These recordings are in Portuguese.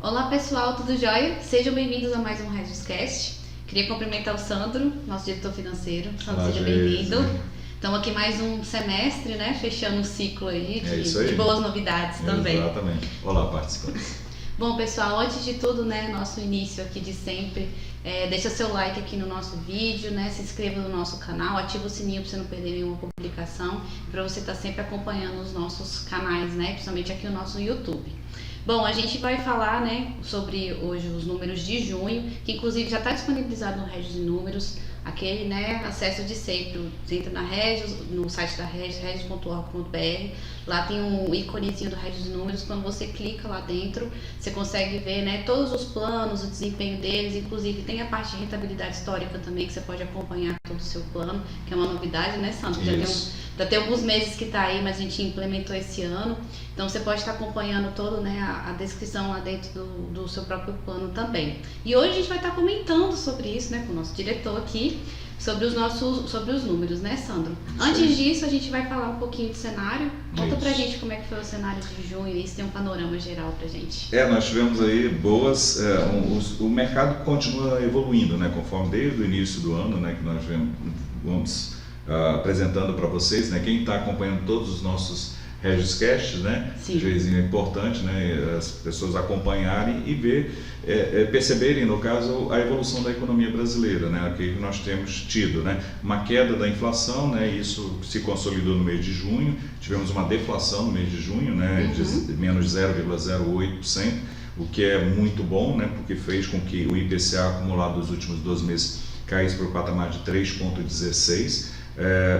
Olá pessoal, tudo jóia? Sejam bem-vindos a mais um Regiscast. Queria cumprimentar o Sandro, nosso diretor financeiro. Sandro, Olá, seja bem-vindo. Estamos aqui mais um semestre, né? Fechando um ciclo aí de boas novidades também. Exatamente. Olá, participantes. Bom, pessoal, antes de tudo, né, nosso início aqui de sempre, deixa seu like aqui no nosso vídeo, né, se inscreva no nosso canal, ativa o sininho para você não perder nenhuma publicação, para você estar sempre acompanhando os nossos canais, né, principalmente aqui o nosso YouTube. Bom, a gente vai falar, né, sobre hoje os números de junho, que inclusive já está disponibilizado no Regis de Números, aquele, né, acesso de sempre. Você entra na Regis, no site da Regis, regis.org.br, lá tem um íconezinho do Regis de Números. Quando você clica lá dentro, você consegue ver, né, todos os planos, o desempenho deles, inclusive tem a parte de rentabilidade histórica também, que você pode acompanhar todo o seu plano, que é uma novidade, né, Sandro? Já tem alguns meses que está aí, mas a gente implementou esse ano. Então você pode estar acompanhando todo, né, a descrição lá dentro do seu próprio plano também. E hoje a gente vai estar comentando sobre isso, né, com o nosso diretor aqui, sobre os números, né, Sandro? Antes disso, a gente vai falar um pouquinho de cenário. Conta pra gente como é que foi o cenário de junho e se tem um panorama geral pra gente. Nós tivemos aí o mercado continua evoluindo, né, conforme desde o início do ano, né, que nós vamos apresentando para vocês, né, quem está acompanhando todos os nossos Regiscasts, né? É importante, né, as pessoas acompanharem e perceberem, no caso, a evolução da economia brasileira, né, que nós temos tido, né, uma queda da inflação, né, isso se consolidou no mês de junho, tivemos uma deflação no mês de junho, né, de menos 0,08%, o que é muito bom, né, porque fez com que o IPCA acumulado dos últimos 12 meses caísse para o patamar de 3,16%.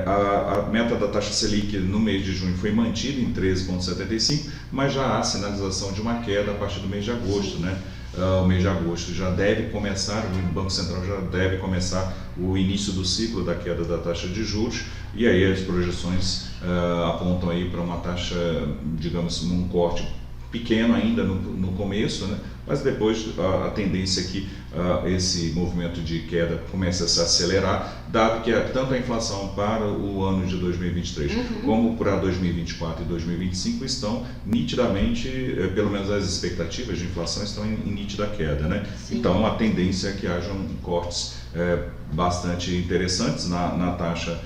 A meta da taxa Selic no mês de junho foi mantida em 13,75, mas já há sinalização de uma queda a partir do mês de agosto, né? O mês de agosto já deve começar, o Banco Central já deve começar o início do ciclo da queda da taxa de juros, e aí as projeções apontam aí para uma taxa, digamos, um corte pequeno ainda no começo, né? Mas depois a tendência é que esse movimento de queda comece a se acelerar, dado que tanto a inflação para o ano de 2023 como para 2024 e 2025 estão nitidamente, pelo menos as expectativas de inflação estão em nítida queda, né? Então a tendência é que hajam cortes bastante interessantes na taxa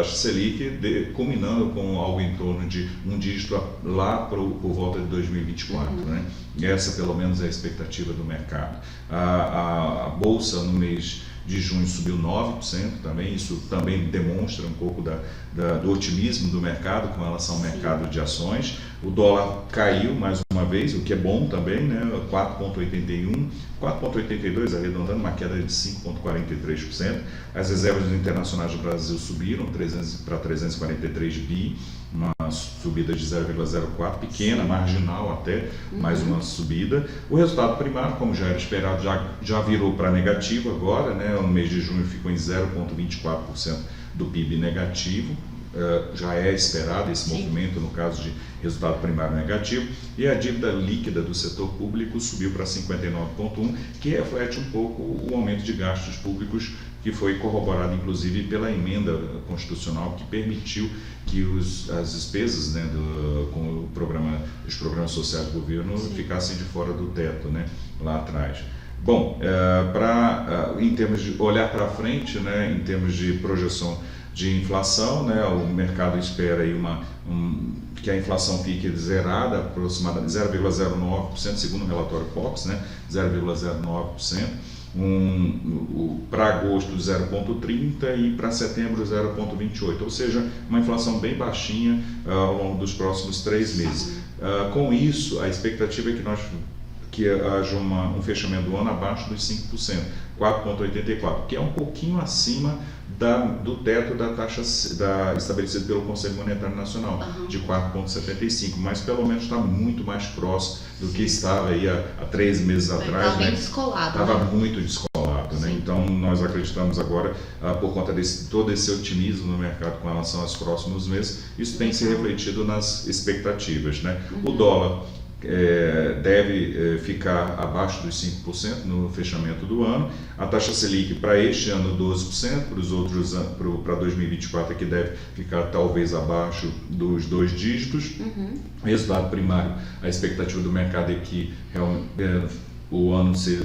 Selic, culminando com algo em torno de um dígito lá por volta de 2024. Né? E essa, pelo menos, é a expectativa do mercado. A Bolsa, no mês de junho, subiu 9% também, isso também demonstra um pouco do otimismo do mercado com relação ao mercado de ações. O dólar caiu mais uma vez, o que é bom também, né? 4,81, 4,82 arredondando, uma queda de 5,43%. As reservas internacionais do Brasil subiram para 343 bi, uma subida de 0,04, pequena, marginal até, mais uma subida. O resultado primário, como já era esperado, já virou para negativo agora, né? No mês de junho ficou em 0,24% do PIB negativo. Já é esperado esse movimento no caso de resultado primário negativo, e a dívida líquida do setor público subiu para 59,1, que reflete um pouco o aumento de gastos públicos, que foi corroborado inclusive pela emenda constitucional que permitiu que as despesas, né, com os programas sociais do governo ficassem de fora do teto, né, lá atrás. Bom, em termos de olhar para frente, né, em termos de projeção de inflação, né, o mercado espera aí que a inflação fique zerada, aproximadamente 0,09%, segundo o relatório Focus, né, 0,09%, para agosto 0,30% e para setembro 0,28%, ou seja, uma inflação bem baixinha ao longo dos próximos 3 meses. Com isso, a expectativa é que haja um fechamento do ano abaixo dos 5%, 4,84%, que é um pouquinho acima do teto da taxa estabelecido pelo Conselho Monetário Nacional, de 4,75%, mas pelo menos está muito mais próximo do que estava aí há 3 meses atrás. Estava bem descolado. Estava muito descolado, né? Então nós acreditamos agora, por conta de todo esse otimismo no mercado com relação aos próximos meses, isso tem se refletido nas expectativas, né? O dólar deve ficar abaixo dos 5% no fechamento do ano. A taxa Selic para este ano 12%, para os outros para 2024 aqui deve ficar talvez abaixo dos 2 dígitos. Resultado primário, a expectativa do mercado é que o ano se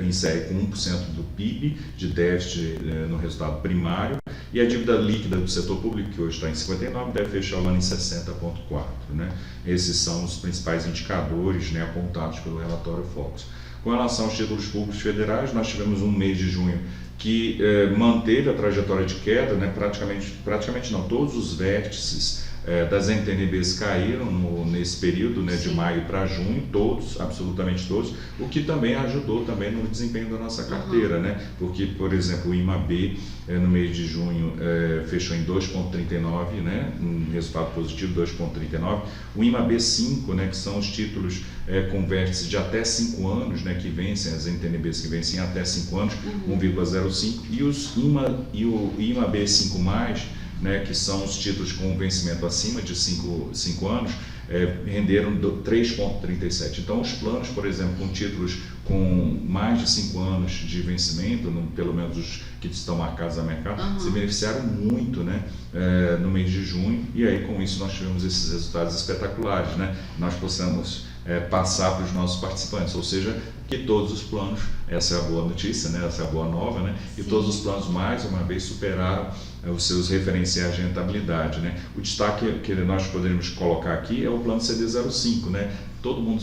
encerre com 1% do PIB de déficit no resultado primário, e a dívida líquida do setor público, que hoje está em 59, deve fechar o ano em 60,4. Né? Esses são os principais indicadores, né, apontados pelo relatório Focus. Com relação aos títulos públicos federais, nós tivemos um mês de junho que manteve a trajetória de queda, né? praticamente não, todos os vértices das NTN-Bs caíram nesse período, né, de maio para junho, todos, absolutamente todos, o que também ajudou também no desempenho da nossa carteira, né? Porque, por exemplo, o IMAB no mês de junho fechou em 2,39, né? Um resultado positivo, 2,39. O IMAB 5, né, que são os títulos com vértices de até 5 anos, né, que vencem, as NTN-Bs que vencem até 5 anos, 1,05, e o IMAB 5+, né, que são os títulos com vencimento acima de 5 anos, renderam 3,37. Então, os planos, por exemplo, com títulos com mais de 5 anos de vencimento, pelo menos os que estão marcados a mercado, se beneficiaram muito, né, no mês de junho, e aí com isso nós tivemos esses resultados espetaculares, né? Nós possamos passar para os nossos participantes, ou seja, que todos os planos, essa é a boa notícia, né? Essa é a boa nova, né? E todos os planos mais uma vez superaram os seus referenciais de rentabilidade, né? O destaque que nós poderíamos colocar aqui é o plano CD05, né? Todo mundo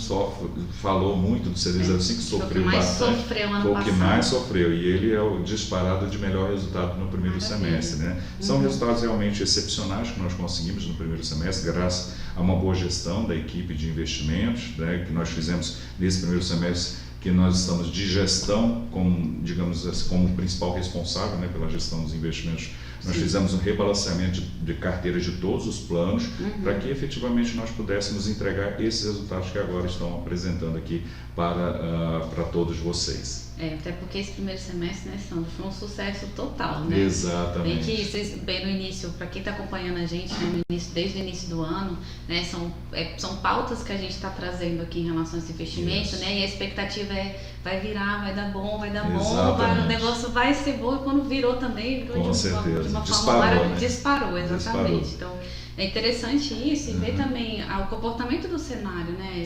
falou muito do CD05, sofreu bastante, foi o que mais sofreu, e ele é o disparado de melhor resultado no primeiro semestre, né? São resultados realmente excepcionais que nós conseguimos no primeiro semestre, graças a uma boa gestão da equipe de investimentos, né, que nós fizemos nesse primeiro semestre, que nós estamos de gestão, como, digamos assim, como principal responsável, né, pela gestão dos investimentos. Nós fizemos um rebalanceamento de carteira de todos os planos, para que efetivamente nós pudéssemos entregar esses resultados que agora estão apresentando aqui para todos vocês. Até porque esse primeiro semestre, né, Sandro, foi um sucesso total, né? Exatamente. Bem que vocês, bem no início, para quem está acompanhando a gente, né, desde o início do ano, né, são pautas que a gente está trazendo aqui em relação a esse investimento, né? E a expectativa vai virar, vai dar bom, o negócio vai ser bom, e quando virou também, virou de uma forma disparou, exatamente. Disparou. Então, é interessante isso, e ver também o comportamento do cenário, né?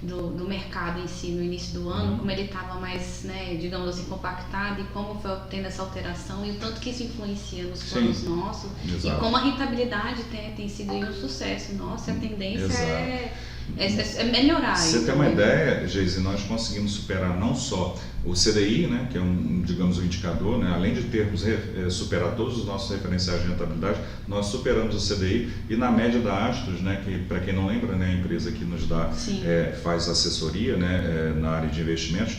Do mercado em si no início do ano, como ele estava mais, né, digamos assim, compactado, e como foi tendo essa alteração, e o tanto que isso influencia nos planos nossos, e como a rentabilidade tem sido um sucesso nosso, e a tendência é melhorar. Você tem uma ideia, Geise, nós conseguimos superar não só o CDI, né, que é digamos, um indicador, né, além de termos superado todos os nossos referenciais de rentabilidade, nós superamos o CDI, e na média da Astos, né, que para quem não lembra, né, a empresa que nos dá, faz assessoria, né, na área de investimentos,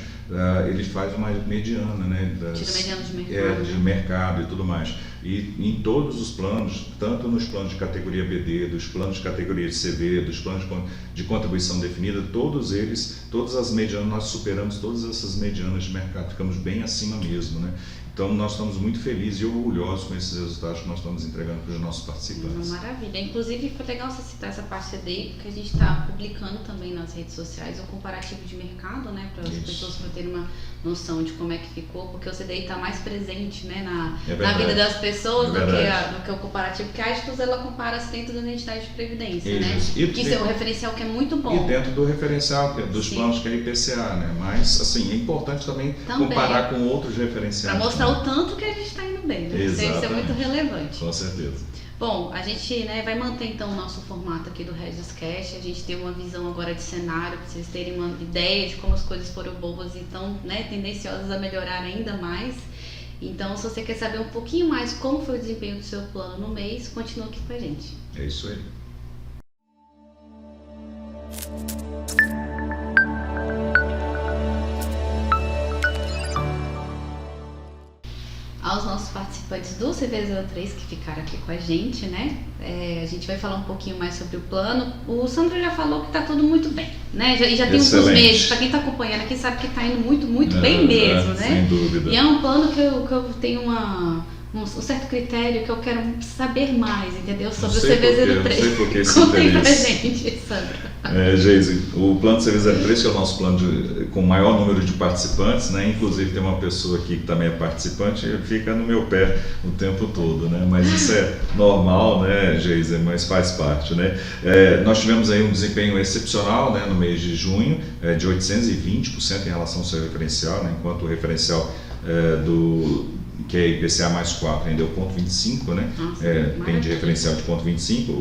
ele faz uma mediana, né, de mercado e tudo mais. E em todos os planos, tanto nos planos de categoria BD, dos planos de categoria de CV, dos planos de contribuição definida, todas as medianas, nós superamos todas essas medianas de mercado, ficamos bem acima mesmo, né? Então, nós estamos muito felizes e orgulhosos com esses resultados que nós estamos entregando para os nossos participantes. Maravilha. Inclusive, foi legal você citar essa parte CDI, porque a gente está publicando também nas redes sociais o comparativo de mercado, né, para as pessoas terem uma noção de como é que ficou, porque o CDI está mais presente, né, na vida das pessoas do que o comparativo, porque a Astos, ela compara-se dentro da identidade de previdência, né? Que é um referencial que é muito bom. E dentro do referencial dos planos que é IPCA, né? Mas, assim, é importante também comparar com outros referenciais. Para mostrar o tanto que a gente está indo bem, né? Isso é muito relevante. Com certeza. Bom, a gente, né, vai manter então o nosso formato aqui do Regis Cash. A gente tem uma visão agora de cenário, para vocês terem uma ideia de como as coisas foram boas e estão, né, tendenciosas a melhorar ainda mais. Então, se você quer saber um pouquinho mais como foi o desempenho do seu plano no mês, continua aqui com a gente. É isso aí. Aos nossos participantes do CV03 que ficaram aqui com a gente, né? A gente vai falar um pouquinho mais sobre o plano. O Sandro já falou que está tudo muito bem, né? E já tem uns meses, para quem está acompanhando aqui sabe que está indo muito bem mesmo, né? Sem dúvida. E é um plano que eu tenho um certo critério que eu quero saber mais, entendeu? Sobre o CV03. Não sei por que esse Conta aí pra interesse. gente, Sandra. Geise, o plano CV03, que é o nosso plano com o maior número de participantes, né? Inclusive tem uma pessoa aqui que também é participante e fica no meu pé o tempo todo, né? Mas isso é normal, né, Geise? Mas faz parte, né? Nós tivemos aí um desempenho excepcional, né, no mês de junho, de 820% em relação ao seu referencial, né? Enquanto o referencial que é IPCA mais 4, rendeu 0,25, né? Nossa, Tem de referencial de 0,25,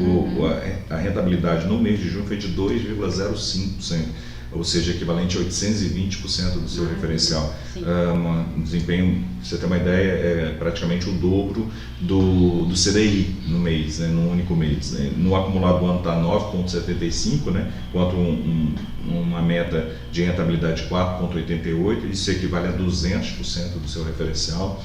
a rentabilidade no mês de junho foi de 2,05%, ou seja, equivalente a 820% do seu referencial. Um desempenho, pra você ter uma ideia, é praticamente o dobro do CDI no mês, né? No único mês, né? No acumulado do ano está 9,75, né? Enquanto uma meta de rentabilidade de 4,88, isso equivale a 200% do seu referencial.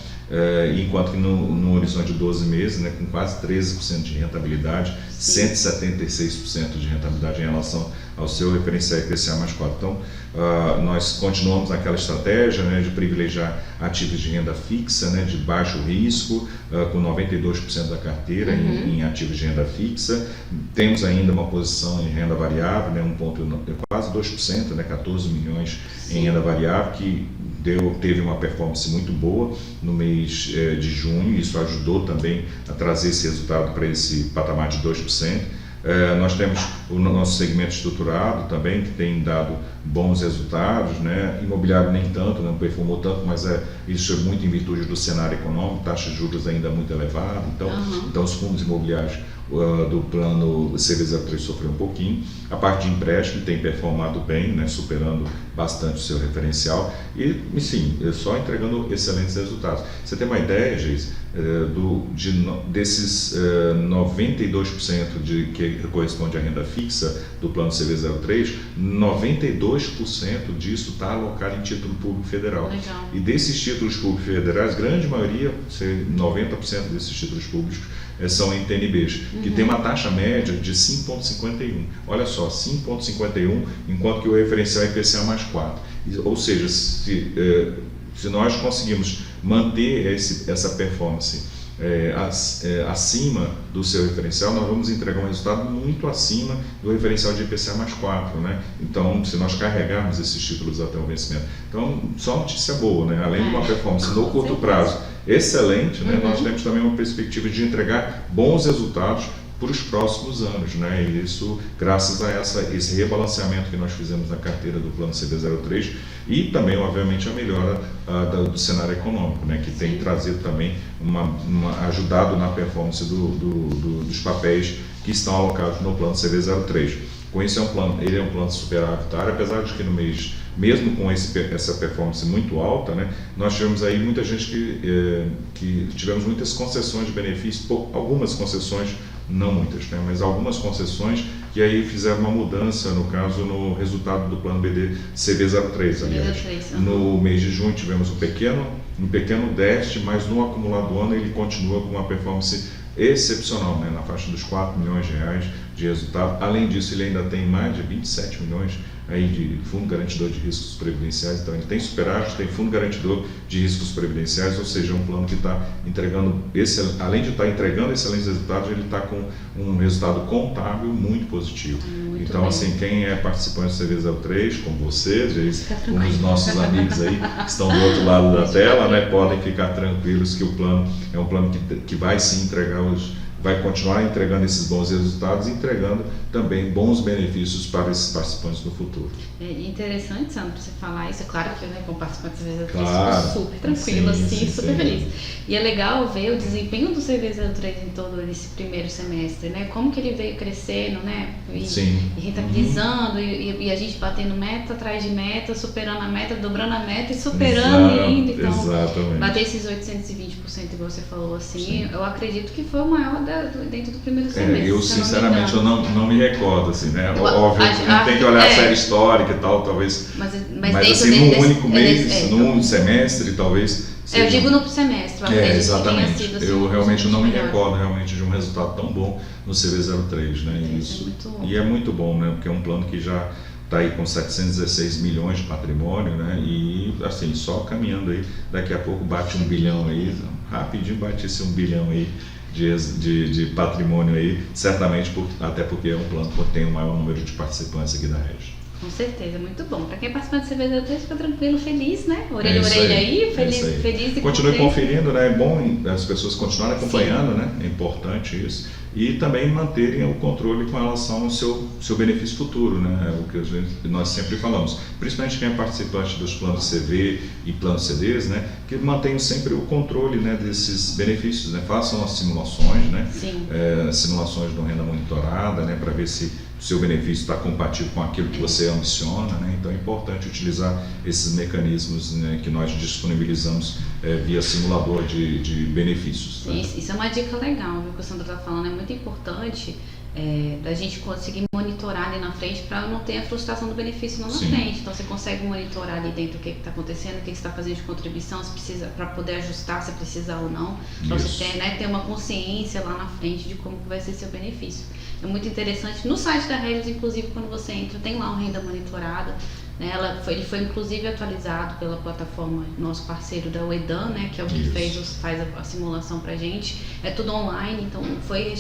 Enquanto que no horizonte de 12 meses, né, com quase 13% de rentabilidade, 176% de rentabilidade em relação ao seu referencial IPCA mais 4. Então, nós continuamos naquela estratégia, né, de privilegiar ativos de renda fixa, né, de baixo risco, com 92% da carteira em ativos de renda fixa. Temos ainda uma posição em renda variável, né, quase 2%, né, 14 milhões em renda variável, que teve uma performance muito boa no mês de junho. Isso ajudou também a trazer esse resultado para esse patamar de 2%. Nós temos o nosso segmento estruturado também, que tem dado bons resultados, né? Imobiliário nem tanto, não performou tanto, mas isso é muito em virtude do cenário econômico, taxa de juros ainda muito elevada, então os fundos imobiliários do plano CV03 sofreu um pouquinho. A parte de empréstimo tem performado bem, né? Superando bastante o seu referencial e sim, só entregando excelentes resultados. Você tem uma ideia, Geise, desses 92% que corresponde à renda fixa do plano CV03, 92% disso está alocado em título público federal. Legal. E desses títulos públicos federais, grande maioria, 90% desses títulos públicos são em TNBs, que tem uma taxa média de 5,51. Olha só, 5,51, enquanto que o referencial é IPCA mais 4. Ou seja, se nós conseguimos manter essa performance acima do seu referencial, nós vamos entregar um resultado muito acima do referencial de IPCA mais 4, né? Então, se nós carregarmos esses títulos até o vencimento. Então, só notícia boa, né? Além de uma performance no curto prazo excelente, né? Nós temos também uma perspectiva de entregar bons resultados para os próximos anos, né? E isso graças a esse rebalanceamento que nós fizemos na carteira do plano CV03 e também, obviamente, a melhora do cenário econômico, né? Que tem trazido também ajudado na performance dos papéis que estão alocados no plano CV03. Com isso, ele é um plano superavitário, apesar de que no mês, mesmo com essa performance muito alta, né, nós tivemos aí muita gente que tivemos muitas concessões de benefício, algumas concessões, não muitas, né, mas algumas concessões que aí fizeram uma mudança, no caso, no resultado do plano BD CV03, aliás. No mês de junho tivemos um pequeno déficit, mas no acumulado do ano ele continua com uma performance excepcional, né, na faixa dos 4 milhões de reais de resultado. Além disso, ele ainda tem mais de 27 milhões aí de fundo garantidor de riscos previdenciais, então ele tem superávit, tem fundo garantidor de riscos previdenciais, ou seja, é um plano que está entregando, além de estar entregando excelentes resultados, ele está com um resultado contábil muito positivo. Muito então, bem. Assim, quem é participante do CV03, como vocês, como os nossos amigos aí que estão do outro lado da tela, né, podem ficar tranquilos que o plano é um plano que vai sim vai continuar entregando esses bons resultados e entregando também bons benefícios para esses participantes no futuro. É interessante, Sandro, você falar isso. É claro que, né, como participante do CV03, claro, estou super tranquila, super feliz. E é legal ver o desempenho do CV03 em todo esse primeiro semestre, né? Como que ele veio crescendo, né? E rentabilizando, e a gente batendo meta atrás de meta, superando a meta, dobrando a meta e superando e indo. Então, bater esses 820%, igual você falou, assim, eu acredito que foi o maior dentro do primeiro semestre. Eu sinceramente eu não me recordo, assim, né? Óbvio, a gente tem que olhar a série histórica e tal, talvez. Mas assim, num único mês, num semestre, talvez. Eu digo no semestre, exatamente. Que tenha sido, assim, eu realmente não me recordo realmente de um resultado tão bom no CV03, né? Isso. E é muito bom, né? Porque é um plano que já está aí com 716 milhões de patrimônio, né? E assim, só caminhando aí, daqui a pouco bate 1 bilhão aí, rapidinho bate esse 1 bilhão aí de patrimônio aí, certamente até porque é um plano que tem o maior número de participantes aqui da Régio. Com certeza, muito bom. Para quem participa do CB03, fica tranquilo, feliz, né? Orelha aí, feliz e continue conferindo, né? É bom as pessoas continuarem acompanhando, sim, né? É importante isso. E também manterem o controle com relação ao seu benefício futuro, né? É o que nós sempre falamos. Principalmente quem é participante dos planos CV e planos CDs, né? Que mantenham sempre o controle, né, desses benefícios, né? Façam as simulações, né? Simulações de renda monitorada, né? Para ver se o seu benefício está compatível com aquilo que você ambiciona, né? Então é importante utilizar esses mecanismos, né, que nós disponibilizamos via simulador de benefícios. Né? Isso é uma dica legal, viu, que o Sandro está falando, é muito importante da gente conseguir monitorar ali na frente para não ter a frustração do benefício lá na frente. Então você consegue monitorar ali dentro o que está acontecendo, o que você está fazendo de contribuição, se precisa, para poder ajustar se precisar ou não, para você ter uma consciência lá na frente de como vai ser seu benefício. É muito interessante. No site da Regis, inclusive, quando você entra, tem lá uma renda monitorada. Né? Ele foi inclusive atualizado pela plataforma, nosso parceiro da UEDAN, né? Que é o que faz a simulação pra gente. É tudo online, então foi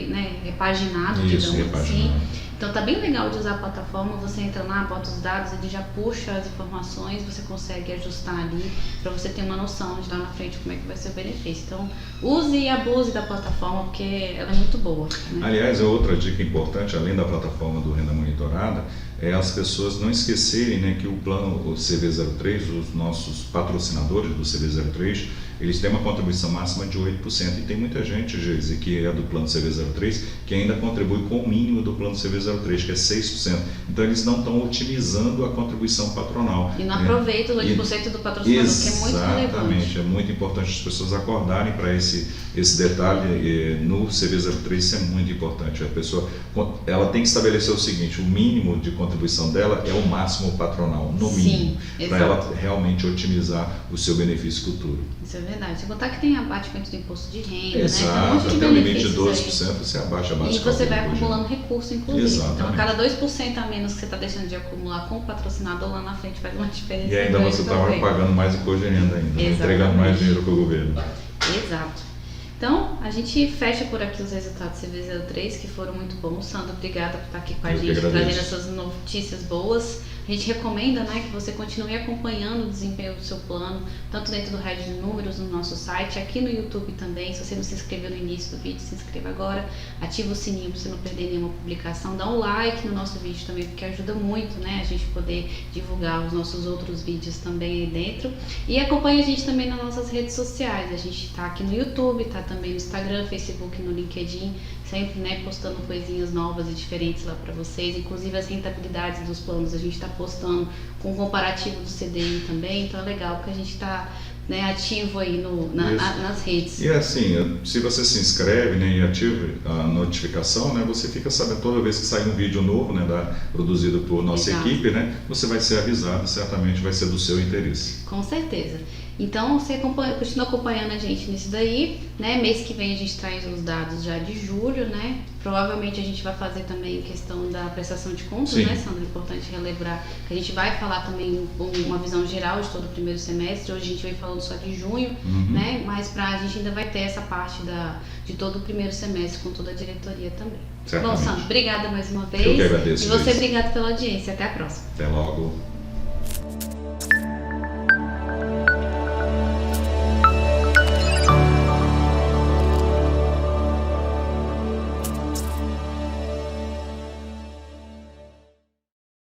né, repaginado, digamos assim. Então tá bem legal de usar a plataforma, você entra lá, bota os dados, ele já puxa as informações, você consegue ajustar ali para você ter uma noção de lá na frente como é que vai ser o benefício. Então use e abuse da plataforma porque ela é muito boa. Né? Aliás, outra dica importante, além da plataforma do Renda Monitorada, é as pessoas não esquecerem, né, que o plano CV03, os nossos patrocinadores do CV03, eles têm uma contribuição máxima de 8%. E tem muita gente, Geise, que é do plano CV03, que ainda contribui com o mínimo do plano CV03, que é 6%. Então eles não estão otimizando a contribuição patronal. E não aproveitam os 8% do patrocinador, que é muito relevante. Exatamente, é muito importante as pessoas acordarem para esse detalhe. No CV03 isso é muito importante. A pessoa ela tem que estabelecer o seguinte: o mínimo de contribuição dela é o máximo patronal, no mínimo, para ela realmente otimizar o seu benefício futuro. Isso é verdade. Sem contar que tem abatimento do imposto de renda, exato, né? Tem até o limite de 12% você abaixa bastante. E você vai acumulando recurso, inclusive. Exatamente. Então, a cada 2% a menos que você está deixando de acumular com o patrocinador, lá na frente faz uma diferença. E ainda você está pagando mais imposto de renda ainda, entregando mais dinheiro para o governo. Exato. Então, a gente fecha por aqui os resultados do CV03, que foram muito bons. Sandro, obrigada por estar aqui com a gente, trazendo essas notícias boas. A gente recomenda, né, que você continue acompanhando o desempenho do seu plano, tanto dentro do Regis de Números, no nosso site, aqui no YouTube também. Se você não se inscreveu no início do vídeo, se inscreva agora, ativa o sininho para você não perder nenhuma publicação, dá um like no nosso vídeo também, porque ajuda muito, né, a gente poder divulgar os nossos outros vídeos também aí dentro. E acompanhe a gente também nas nossas redes sociais. A gente está aqui no YouTube, está também no Instagram, Facebook, no LinkedIn, sempre, né, postando coisinhas novas e diferentes lá para vocês, inclusive as rentabilidades dos planos a gente está postando com comparativo do CDI também, então é legal porque a gente está, né, ativo aí nas redes. E assim, se você se inscreve, né, e ativa a notificação, né, você fica sabendo toda vez que sai um vídeo novo, né, produzido por nossa equipe, né, você vai ser avisado e certamente vai ser do seu interesse. Com certeza. Então, você continua acompanhando a gente nisso daí, né? Mês que vem a gente traz os dados já de julho, né? Provavelmente a gente vai fazer também questão da prestação de contas, né, Sandra? É importante relembrar que a gente vai falar também uma visão geral de todo o primeiro semestre. Hoje a gente vem falando só de junho, né? Mas a gente ainda vai ter essa parte de todo o primeiro semestre com toda a diretoria também. Certamente. Bom, Sandra, obrigada mais uma vez. Eu que agradeço. E você, obrigado pela audiência. Até a próxima. Até logo.